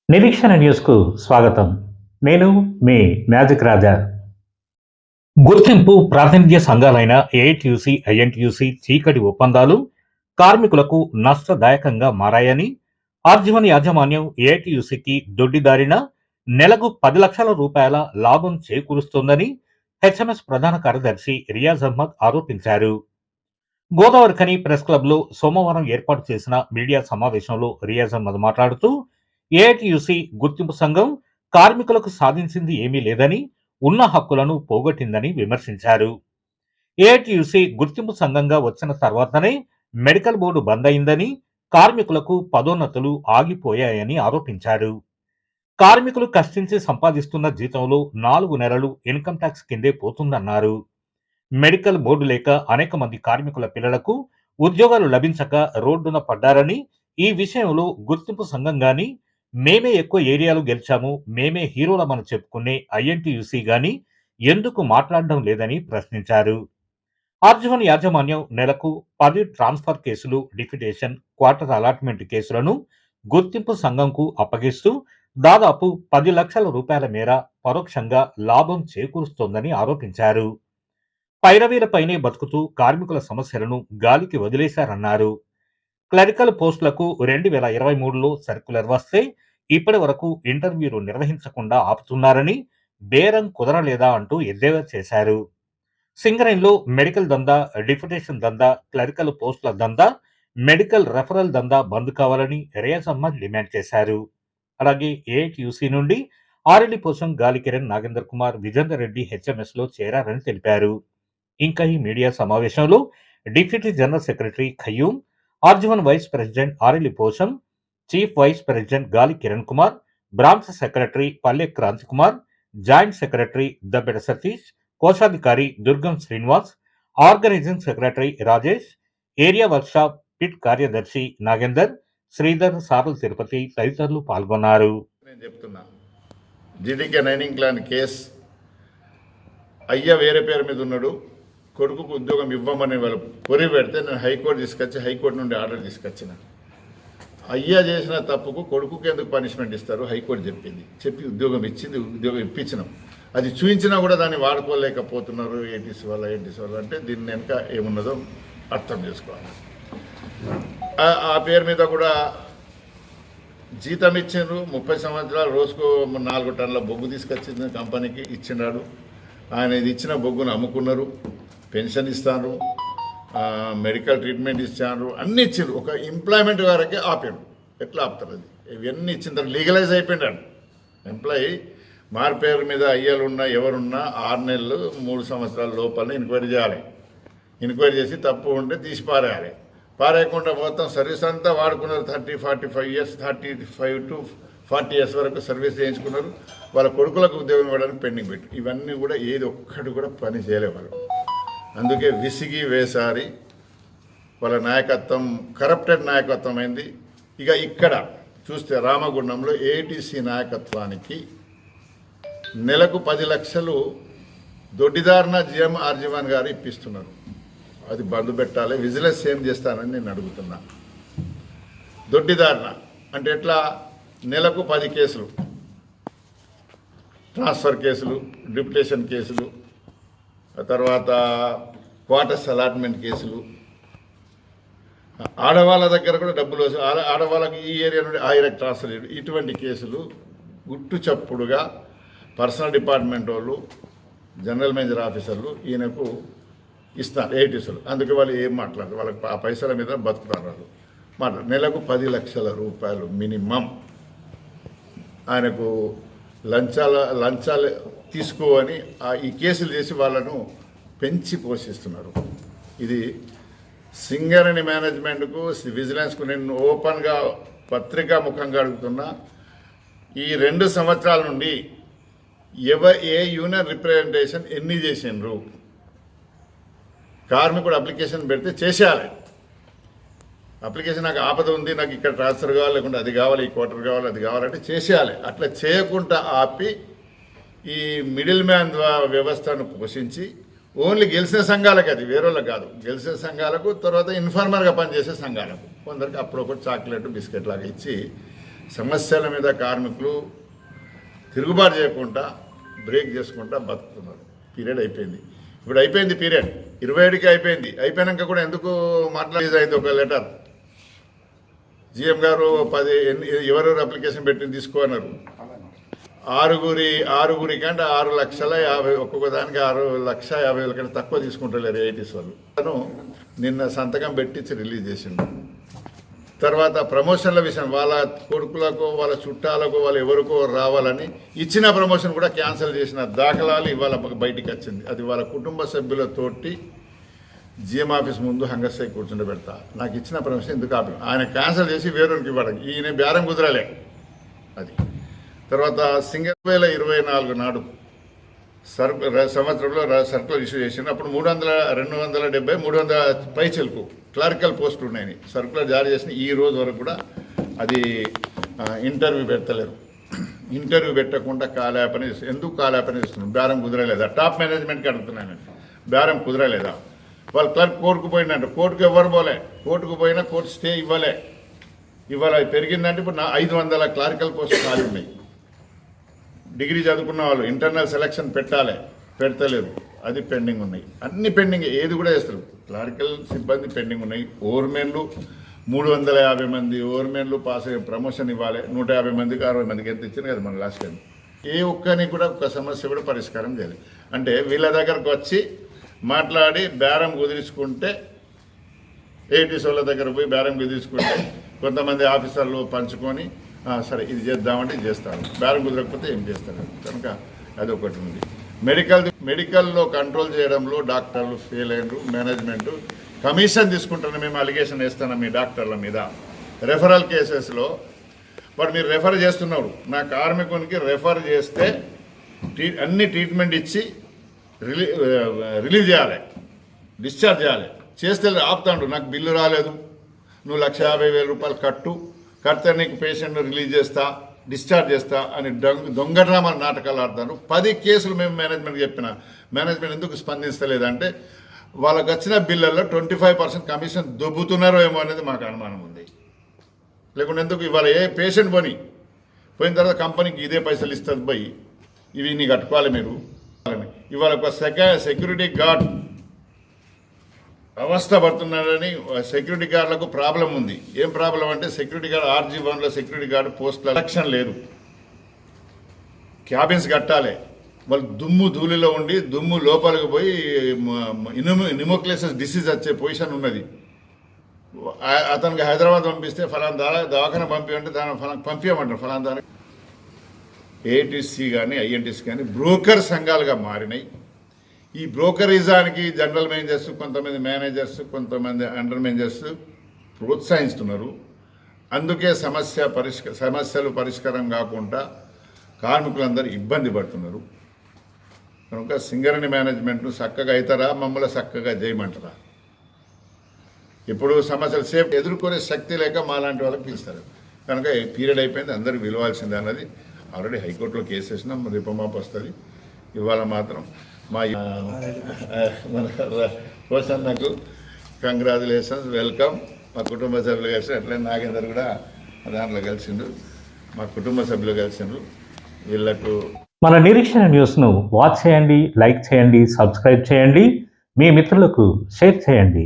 నిరీక్షణ న్యూస్కు స్వాగతం. నేను మీ మ్యాజిక్ రాజా. గుర్తింపు ప్రాతినిధ్య సంఘాలైన ఏఐటీయూసీ, ఐఎన్టీయూసీ చీకటి ఒప్పందాలు కార్మికులకు నష్టదాయకంగా మారాయని, ఆర్జీవన్ యాజమాన్యం ఏఐటీయూసీకి దొడ్డిదారిన నెలకు 10 లక్షల రూపాయల లాభం చేకూరుస్తోందని హెచ్ఎంఎస్ ప్రధాన కార్యదర్శి రియాజ్ అహ్మద్ ఆరోపించారు. గోదావరిఖని ప్రెస్ క్లబ్లో సోమవారం ఏర్పాటు చేసిన మీడియా సమావేశంలో రియాజ్ అహ్మద్ మాట్లాడుతూ, ఏఐటీయూసీ గుర్తింపు సంఘం కార్మికులకు సాధించింది ఏమీ లేదని, ఉన్న హక్కులను పోగొట్టిందని విమర్శించారు. ఏఐటీయూసీ గుర్తింపు సంఘంగా వచ్చిన తర్వాతనే మెడికల్ బోర్డు బంద్ అయిందని, కార్మికులకు పదోన్నతులు ఆగిపోయాయని ఆరోపించారు. కార్మికులు కష్టించి సంపాదిస్తున్న జీతంలో 4 నెలలు ఇన్కమ్ ట్యాక్స్ కిందే పోతుందన్నారు. మెడికల్ బోర్డు లేక అనేక మంది కార్మికుల పిల్లలకు ఉద్యోగాలు లభించక రోడ్డున పడ్డారని, ఈ విషయంలో గుర్తింపు సంఘం గాని, మేమే ఎక్కువ ఏరియాలు గెలిచాము, మేమే హీరోలమని చెప్పుకునే ఐఎన్టీయూసీ గాని ఎందుకు మాట్లాడడం లేదని ప్రశ్నించారు. ఆర్జీవన్ యాజమాన్యం నెలకు 10 ట్రాన్స్ఫర్ కేసులు, డిఫిటేషన్, క్వార్టర్ అలాట్మెంట్ కేసులను గుర్తింపు సంఘంకు అప్పగిస్తూ దాదాపు 10 లక్షల రూపాయల మేర పరోక్షంగా లాభం చేకూరుస్తోందని ఆరోపించారు. పైరవీలపైనే బతుకుతూ కార్మికుల సమస్యలను గాలికి వదిలేశారన్నారు. క్లరికల్ పోస్టులకు 2023లో సర్క్యులర్ వస్తే ఇప్పటి వరకు ఇంటర్వ్యూలు నిర్వహించకుండా ఆపుతున్నారని, బేరం కుదరలేదా అంటూ ఎద్దేవా చేశారు. సింగరేణిలో మెడికల్ దందా, డిప్యుటేషన్ దందా, క్లరికల్ పోస్టుల దందా, మెడికల్ రెఫరల్ దందా బంద్ కావాలని రియాజ్ అహ్మద్ డిమాండ్ చేశారు. అలాగే ఏఐటీయూసీ నుండి ఆర్ఎల్డి కోసం గాలికిరణ్, నాగేందర్ కుమార్, విజేందర్ రెడ్డి హెచ్ఎంఎస్లో చేరారని తెలిపారు. ఇంకా ఈ మీడియా సమావేశంలో deputy general secretary Khayyum, Arjeevan vice president RLD Posham, chief vice president Gali Kiran Kumar, branch secretary Palle Kranthi Kumar, joint secretary Dabbeda Satish, కోశాధికారి Durgam Srinivas, organising secretary Rajesh, area workshop pit కార్యదర్శి నాగేందర్, శ్రీధర్, సారల్ తిరుపతి తదితరులు పాల్గొన్నారు. నేను చెప్తున్నా, జీడీకే నైనింగ్ ప్లాన్ కేసు అయ్య వేరే పేరు మీద ఉన్నాడు, కొడుకుకు ఉద్యోగం ఇవ్వమని వాళ్ళు కొరి పెడితే నేను హైకోర్టు తీసుకొచ్చి హైకోర్టు నుండి ఆర్డర్ తీసుకొచ్చిన. అయ్యా చేసిన తప్పుకు కొడుకుకి ఎందుకు పనిష్మెంట్ ఇస్తారు హైకోర్టు చెప్పి ఉద్యోగం ఇచ్చింది, ఉద్యోగం ఇప్పించినాం. అది చూపించినా కూడా దాన్ని వాడుకోలేకపోతున్నారు ఏటీసీ వల్ల అంటే దీన్ని వెనుక ఏమున్నదో అర్థం చేసుకోవాలి. ఆ పేరు మీద కూడా జీతం ఇచ్చిండ్రు, 30 సంవత్సరాలు రోజుకు 4 టన్నుల బొగ్గు తీసుకొచ్చింది కంపెనీకి ఇచ్చినాడు. ఆయన ఇది ఇచ్చిన బొగ్గును అమ్ముకున్నారు, పెన్షన్ ఇస్తారు, మెడికల్ ట్రీట్మెంట్ ఇచ్చారు, అన్నీ ఇచ్చిండ్రు. ఒక ఎంప్లాయ్మెంట్ వరకే ఆపాడు. ఎట్లా ఆపుతారు? అది ఇవన్నీ ఇచ్చిన తర్వాత లీగలైజ్ అయిపోయినాడు ఎంప్లాయీ. మారు పేరు మీద అయ్యలున్నా ఎవరున్నా 6 నెలలు 3 సంవత్సరాల లోపల ఎంక్వైరీ చేయాలి. ఎంక్వైరీ చేసి తప్పు ఉంటే తీసి పారేయాలి. పారేయకుండా మొత్తం సర్వీస్ అంతా వాడుకున్నారు. 30-45 ఇయర్స్, 35 to 40 ఇయర్స్ వరకు సర్వీస్ చేయించుకున్నారు. వాళ్ళ కొడుకులకు ఉద్యోగం ఇవ్వడానికి పెండింగ్ పెట్టి ఇవన్నీ కూడా ఏది ఒక్కటి కూడా పని చేయలేవారు. అందుకే విసిగి వేసారి వాళ్ళ నాయకత్వం కరప్టెడ్ నాయకత్వం అయింది. ఇక ఇక్కడ చూస్తే రామగుండంలో ఏటీసీ నాయకత్వానికి నెలకు 10 లక్షలు దొడ్డిదారిన జిఎం ఆర్జీవన్ గారు ఇప్పిస్తున్నారు. అది బంద్ పెట్టాలి, విజిలెన్స్ ఏం చేస్తానని నేను అడుగుతున్నా. దొడ్డిదారిన అంటే ఎట్లా? నెలకు 10 కేసులు, ట్రాన్స్ఫర్ కేసులు, డిప్యుటేషన్ కేసులు, తర్వాత క్వార్టర్స్ అలాట్మెంట్ కేసులు, ఆడవాళ్ళ దగ్గర కూడా డబ్బులు ఆడవాళ్ళకి ఈ ఏరియా నుండి ఆ ఏరియాకి ట్రాన్స్ఫర్ చేయడం, ఇటువంటి కేసులు గుట్టు చప్పుడుగా పర్సనల్ డిపార్ట్మెంట్ వాళ్ళు, జనరల్ మేనేజర్ ఆఫీసర్లు ఈయనకు ఇస్తారు ఏటీసీలు. అందుకే వాళ్ళు ఏం మాట్లాడరు, వాళ్ళకి ఆ పైసల మీద బతుకుతారు. వాళ్ళు మాట్లాడు. నెలకు 10 లక్షల రూపాయలు మినిమం ఆయనకు లంచాలు తీసుకోని ఈ కేసులు చేసి వాళ్ళను పెంచి పోషిస్తున్నారు. ఇది సింగరేణి మేనేజ్మెంట్కు, విజిలెన్స్కు నేను ఓపెన్గా పత్రికా ముఖంగా అడుగుతున్నా. ఈ 2 సంవత్సరాల నుండి ఏ యూనియన్ రిప్రజెంటేషన్ ఎన్ని చేసిండ్రు? కార్మికుడు అప్లికేషన్ పెడితే చేసేయాలి. అప్లికేషన్ నాకు ఆపద ఉంది, నాకు ఇక్కడ ట్రాన్స్ఫర్ కావాలి, లేకుంటే అది కావాలి, ఈ క్వార్టర్ కావాలి, అది కావాలంటే చేసేయాలి. అట్లా చేయకుండా ఆపి ఈ మిడిల్ మ్యాన్ వ్యవస్థను పోషించి ఓన్లీ గెలిచిన సంఘాలకు, అది వేరేళ్ళకి కాదు, గెలిచిన సంఘాలకు, తర్వాత ఇన్ఫార్మర్గా పనిచేసే సంఘాలకు కొందరికి అప్పుడొకటి చాక్లెట్ బిస్కెట్ లాగా ఇచ్చి సమస్యల మీద కార్మికులు తిరుగుబాటు చేయకుండా బ్రేక్ చేసుకుంటా బతుకుతున్నారు. పీరియడ్ అయిపోయింది, ఇప్పుడు అయిపోయింది పీరియడ్ 27కి అయిపోయింది. అయిపోయాక కూడా ఎందుకు మాట్లాడేది ఒక లెటర్ జీఎం గారు 10 ఎవరెవరు అప్లికేషన్ పెట్టి తీసుకోన్నారు. ఆరుగురి కంటే 6,50,000 ఒక్కొక్క దానికి 6,50,000 కంటే తక్కువ తీసుకుంటలేరు ఏఐటీస్ వాళ్ళు. తను నిన్న సంతకం పెట్టించి రిలీజ్ చేసిండు. తర్వాత ప్రమోషన్ల విషయం వాళ్ళ కొడుకులకు వాళ్ళ చుట్టాలకు వాళ్ళు ఎవరికో రావాలని ఇచ్చిన ప్రమోషన్ కూడా క్యాన్సిల్ చేసిన దాఖలాలు ఇవాళ బయటికి వచ్చింది. అది వాళ్ళ కుటుంబ సభ్యులతోటి జిఎం ఆఫీస్ ముందు హంగర్ స్ట్రైక్ కూర్చుండబెడతా, నాకు ఇచ్చిన ప్రమోషన్ ఎందుకు ఆపి ఆయన క్యాన్సిల్ చేసి వేరొకరికి ఇవ్వడం, ఈయన బేరం కుదరలే. అది తర్వాత 2024 నాడు సంవత్సరంలో సర్కులర్ ఇష్యూ చేసింది. అప్పుడు 270 300 పైచలకు క్లరికల్ పోస్టులు ఉన్నాయని సర్కులర్ జారీ చేసిన. ఈ రోజు వరకు కూడా అది ఇంటర్వ్యూ పెడతలేరు. ఇంటర్వ్యూ పెట్టకుండా కాలాపని ఎందుకు కాలాపని ఇస్తున్నాం? బేరం కుదరలేదా? టాప్ మేనేజ్మెంట్కి అడుగుతున్నాను, బేరం కుదరలేదా? వాళ్ళు క్లర్క్ కోర్టుకు పోయినట్టు, కోర్టుకు ఎవరు పోలే, కోర్టుకు పోయినా కోర్టు స్టే ఇవ్వలే. ఇవాళ పెరిగిందంటే ఇప్పుడు 500 క్లరికల్ పోస్టులు ఖాళీ ఉన్నాయి. డిగ్రీ చదువుకున్న వాళ్ళు ఇంటర్నల్ సెలక్షన్ పెట్టాలి, పెడతలేరు, అది పెండింగ్ ఉన్నాయి. అన్ని పెండింగ్, ఏది కూడా చేస్తారు. క్లరికల్ సిబ్బంది పెండింగ్ ఉన్నాయి. ఓవర్మెన్లు 350 మంది ఓవర్మెన్లు పాస్ అయ్యే ప్రమోషన్ ఇవ్వాలి. 150 మందికి 60 మందికి ఎంత ఇచ్చింది కదా మన లాస్ట్ టైం. ఏ ఒక్కరికి కూడా ఒక సమస్య కూడా పరిష్కారం చేయాలి. అంటే వీళ్ళ దగ్గరకు వచ్చి మాట్లాడి బేరం కుదిరించుకుంటే, ఏఐటీస్ వాళ్ళ దగ్గర పోయి బేరం కుదిరించుకుంటే కొంతమంది ఆఫీసర్లు పంచుకొని సరే ఇది చేద్దామంటే ఇది చేస్తారు, బేరం కుదరకపోతే ఏం చేస్తారు. కనుక అది ఒకటి ఉంది. మెడికల్లో కంట్రోల్ చేయడంలో డాక్టర్లు ఫెయిల్ అయినరు. మేనేజ్మెంట్ కమిషన్ తీసుకుంటున్న మేము అలిగేషన్ వేస్తున్నాం మీ డాక్టర్ల మీద. రెఫరల్ కేసెస్లో మరి మీరు రెఫర్ చేస్తున్నారు, నా కార్మికునికి రెఫర్ చేస్తే అన్ని ట్రీట్మెంట్ ఇచ్చి రిలీవ్ చేయాలి, డిశ్చార్జ్ చేయాలి. చేస్తే ఆపుతాడు, నాకు బిల్లు రాలేదు, నువ్వు 1,50,000 రూపాయలు కడితే నీకు పేషెంట్ను రిలీజ్ చేస్తా, డిశ్చార్జ్ చేస్తా అని దొంగ డ్రామాలు నాటకాలు ఆడతాను. 10 కేసులు మేము మేనేజ్మెంట్కి చెప్పిన, మేనేజ్మెంట్ ఎందుకు స్పందిస్తలేదంటే వాళ్ళకి వచ్చిన బిల్లుల్లో 25% కమిషన్ దొబ్బుతున్నారో ఏమో అనేది మాకు అనుమానం ఉంది. లేకుంటే ఎందుకు ఇవాళ ఏ పేషెంట్ పోయిన తర్వాత కంపెనీకి ఇదే పైసలు ఇస్తుంది పోయి ఇవి నీ కట్టుకోవాలి మీరు. ఇవాళ ఒక సెక్యూరిటీ గార్డ్ అవస్థ పడుతున్నారని సెక్యూరిటీ గార్డులకు ప్రాబ్లం ఉంది. ఏం ప్రాబ్లం అంటే సెక్యూరిటీ గార్డ్ RG1లో సెక్యూరిటీ గార్డు పోస్టుల ఎలక్షన్ లేదు, క్యాబిన్స్ కట్టాలి. వాళ్ళు దుమ్ము ధూళిలో ఉండి దుమ్ము లోపలికి పోయి నిమోక్లేసిస్ డిసీజ్ వచ్చే పొజిషన్ ఉన్నది. అతనికి హైదరాబాద్ పంపిస్తే ఫలానా దవాఖాన పంపి అంటే దాని పంపించమంటారు ఫలానా దాని. ఏఐటీసీ కానీ ఐఎన్టీసీ కానీ బ్రోకర్ సంఘాలుగా మారినాయి. ఈ బ్రోకరిజానికి జనరల్ మేనేజర్స్, కొంతమంది మేనేజర్స్, కొంతమంది అండర్ మేనేజర్స్ ప్రోత్సహిస్తున్నారు. అందుకే సమస్యలు పరిష్కారం కాకుండా కార్మికులందరూ ఇబ్బంది పడుతున్నారు. కనుక సింగరేణి మేనేజ్మెంట్ను చక్కగా అవుతారా, మమ్మల్ని చక్కగా చేయమంటారా? ఇప్పుడు సమస్యలు సేఫ్ ఎదుర్కొనే శక్తి లేక మాలాంటి వాళ్ళకి పిలుస్తారు. కనుక పీరియడ్ అయిపోయింది, అందరికి విలువాల్సిందే అన్నది ఆల్రెడీ హైకోర్టులో కేసు వేసినాం, రేపమాపు వస్తుంది. ఇవాళ మాత్రం మన పోసన్నకు కంగ్రాచులేషన్స్, వెల్కమ్. మా కుటుంబ సభ్యులు కలిసి అట్లనే నాగేందర్ కూడా దాంట్లో కలిసిండు, మా కుటుంబ సభ్యులు కలిసిండ్రు. వీళ్లకు మన నిరీక్షణ న్యూస్ను వాచ్ చేయండి, లైక్ చేయండి, సబ్స్క్రైబ్ చేయండి, మీ మిత్రులకు షేర్ చేయండి.